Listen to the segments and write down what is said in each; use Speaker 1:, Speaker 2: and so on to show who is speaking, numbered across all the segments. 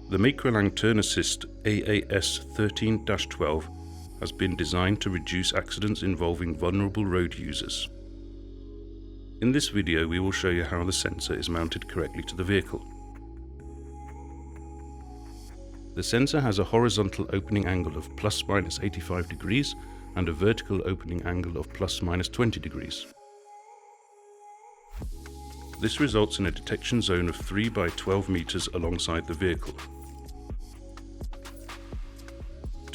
Speaker 1: The MEKRA Lang Turn Assist AAS 13-12 has been designed to reduce accidents involving vulnerable road users. In this video we will show you how the sensor is mounted correctly to the vehicle. The sensor has a horizontal opening angle of ± 85 degrees and a vertical opening angle of ± 20 degrees. This results in a detection zone of 3 by 12 meters alongside the vehicle.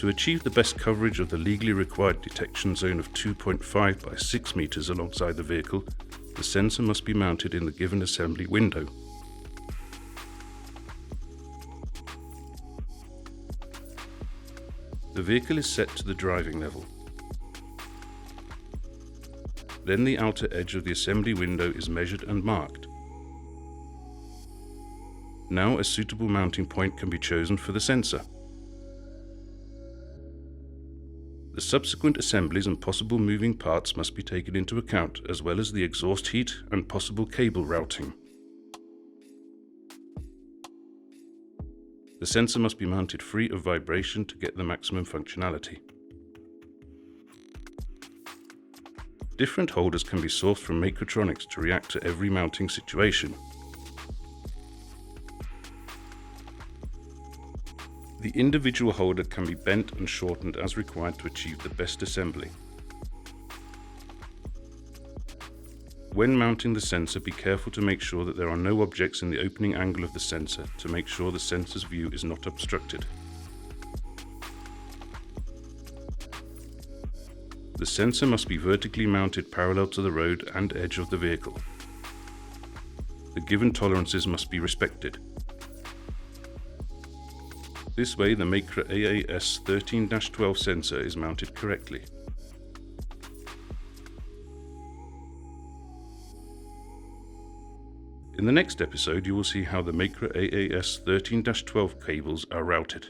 Speaker 1: To achieve the best coverage of the legally required detection zone of 2.5 by 6 meters alongside the vehicle, the sensor must be mounted in the given assembly window. The vehicle is set to the driving level. Then the outer edge of the assembly window is measured and marked. Now a suitable mounting point can be chosen for the sensor. The subsequent assemblies and possible moving parts must be taken into account, as well as the exhaust heat and possible cable routing. The sensor must be mounted free of vibration to get the maximum functionality. Different holders can be sourced from MEKRAtronics to react to every mounting situation. The individual holder can be bent and shortened as required to achieve the best assembly. When mounting the sensor, be careful to make sure that there are no objects in the opening angle of the sensor to make sure the sensor's view is not obstructed. The sensor must be vertically mounted parallel to the road and edge of the vehicle. The given tolerances must be respected. This way the MEKRA AAS 13-12 sensor is mounted correctly. In the next episode you will see how the MEKRA AAS 13-12 cables are routed.